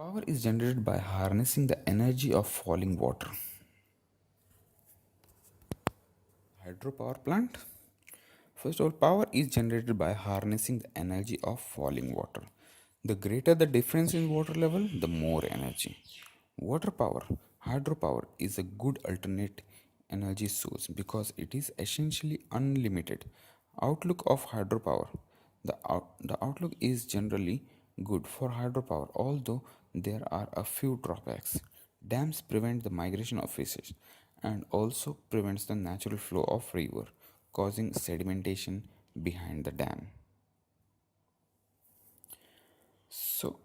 Power is generated by harnessing the energy of falling water. Hydropower plant. First of all, power is generated by harnessing the energy of falling water. The greater the difference in water level, the more energy. Water power, hydropower, is a good alternate energy source because it is essentially unlimited. Outlook of hydropower. The outlook is generally good for hydropower, although there are a few drawbacks. Dams prevent the migration of fishes and also prevents the natural flow of river, causing sedimentation behind the dam. So,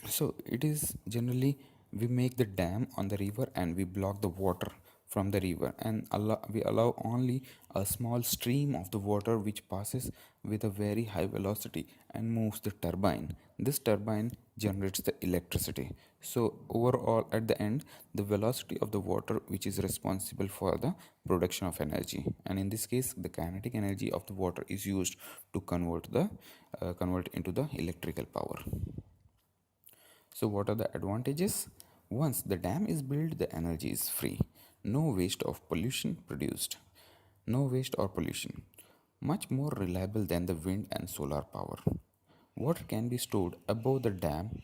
so it is generally we make the dam on the river and we block the water from the river and we allow only a small stream of the water which passes with a very high velocity and moves the turbine. This turbine generates the electricity. So overall at the end the velocity of the water which is responsible for the production of energy, and in this case the kinetic energy of the water is used to convert into the electrical power. So, what are the advantages? Once the dam is built, the energy is free. No waste of pollution produced. No waste or pollution. Much more reliable than the wind and solar power. Water can be stored above the dam,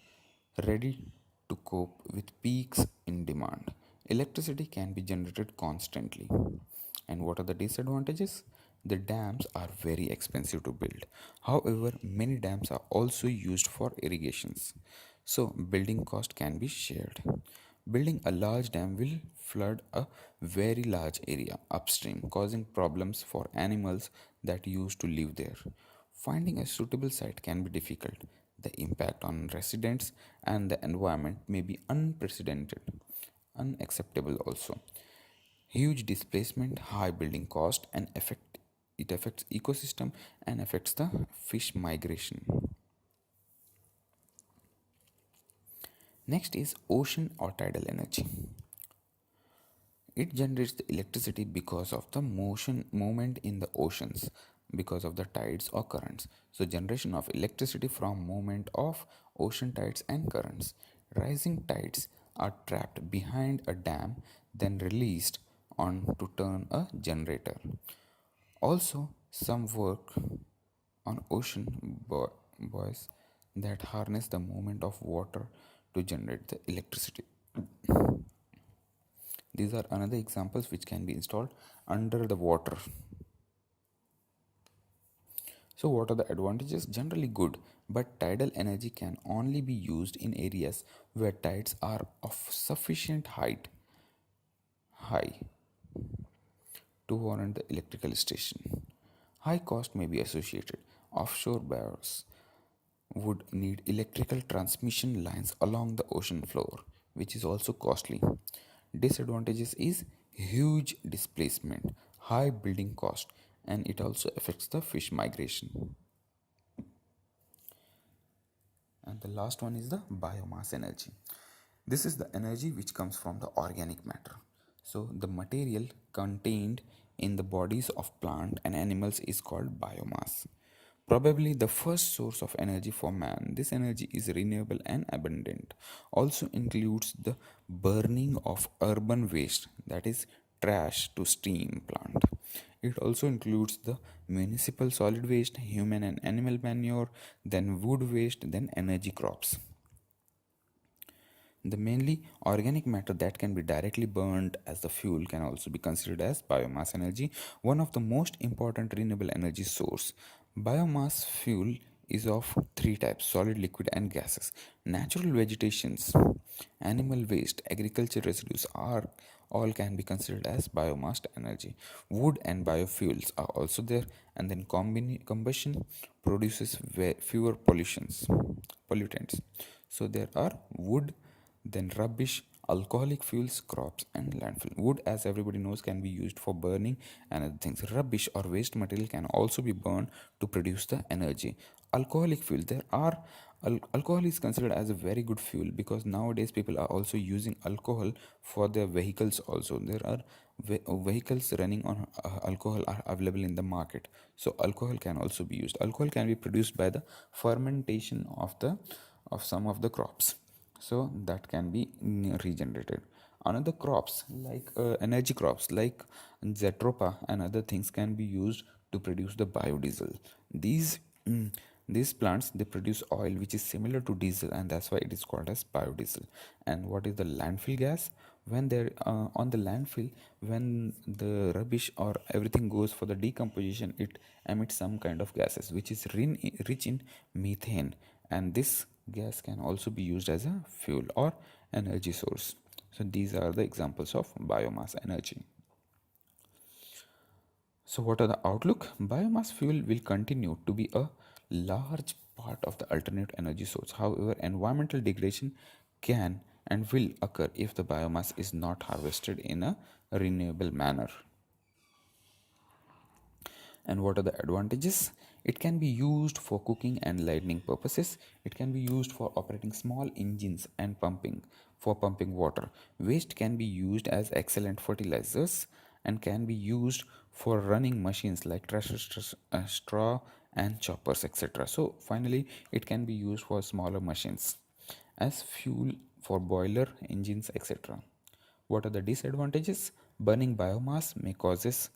ready to cope with peaks in demand. Electricity can be generated constantly. And what are the disadvantages? The dams are very expensive to build. However, many dams are also used for irrigations. So, building cost can be shared. Building a large dam will flood a very large area upstream, causing problems for animals that used to live there. Finding a suitable site can be difficult. The impact on residents and the environment may be unprecedented, unacceptable also. Huge displacement, high building cost, and it affects ecosystem and affects the fish migration. Next is ocean or tidal energy. It generates the electricity because of the movement in the oceans, because of the tides or currents. So generation of electricity from movement of ocean tides and currents. Rising tides are trapped behind a dam, then released on to turn a generator. Also, some work on buoys that harness the movement of water to generate the electricity. These are another examples which can be installed under the water. So, what are the advantages? Generally good, but tidal energy can only be used in areas where tides are of sufficient high to warrant the electrical station. High cost may be associated. Offshore buyers would need electrical transmission lines along the ocean floor, which is also costly. Disadvantages is huge displacement, high building cost, and it also affects the fish migration. And the last one is the biomass energy. This is the energy which comes from the organic matter. So the material contained in the bodies of plant and animals is called biomass. Probably the first source of energy for man. This energy is renewable and abundant. Also includes the burning of urban waste, that is trash to steam plant. It also includes the municipal solid waste, human and animal manure, then wood waste, then energy crops. The mainly organic matter that can be directly burned as the fuel can also be considered as biomass energy, one of the most important renewable energy source. Biomass fuel is of three types: solid, liquid, and gases. Natural vegetations, animal waste, agriculture residues are all can be considered as biomass energy. Wood and biofuels are also there, and then combustion produces fewer pollutants. So there are wood, then rubbish, alcoholic fuels, crops, and landfill. Wood, as everybody knows, can be used for burning and other things. Rubbish or waste material can also be burned to produce the energy. Alcoholic fuel, there are alcohol is considered as a very good fuel because nowadays people are also using alcohol for their vehicles also. There are vehicles running on alcohol are available in the market, so alcohol can also be used. Alcohol can be produced by the fermentation of the of some of the crops, so that can be regenerated. Another crops like energy crops like zetropa and other things can be used to produce the biodiesel. these mm, these plants, they produce oil which is similar to diesel, and that's why it is called as biodiesel. And what is the landfill gas? When they're on the landfill, when the rubbish or everything goes for the decomposition, it emits some kind of gases which is rich in methane, and this gas can also be used as a fuel or energy source. So these are the examples of biomass energy. So, what are the outlook? Biomass fuel will continue to be a large part of the alternate energy source. However, environmental degradation can and will occur if the biomass is not harvested in a renewable manner. And what are the advantages? It can be used for cooking and lighting purposes. It can be used for operating small engines and pumping water. Waste can be used as excellent fertilizers and can be used for running machines like threshers, straw and choppers, etc. So finally, it can be used for smaller machines as fuel for boiler engines, etc. What are the disadvantages? Burning biomass may causes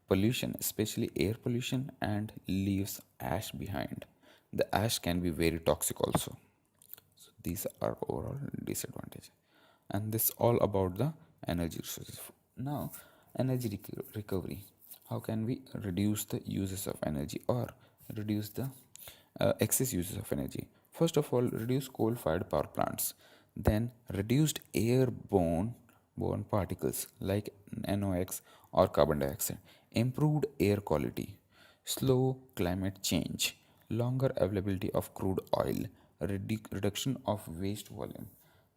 pollution, especially air pollution, and leaves ash behind. The ash can be very toxic also. So these are overall disadvantages. And this all about the energy resources. Now, recovery. How can we reduce the uses of energy or reduce the excess uses of energy? First of all, reduce coal-fired power plants. Then reduced airborne borne particles like NOx or carbon dioxide. Improved air quality. Slow climate change. Longer availability of crude oil. Reduction of waste volume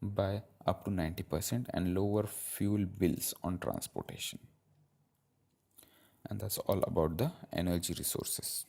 by up to 90% and lower fuel bills on transportation. And that's all about the energy resources.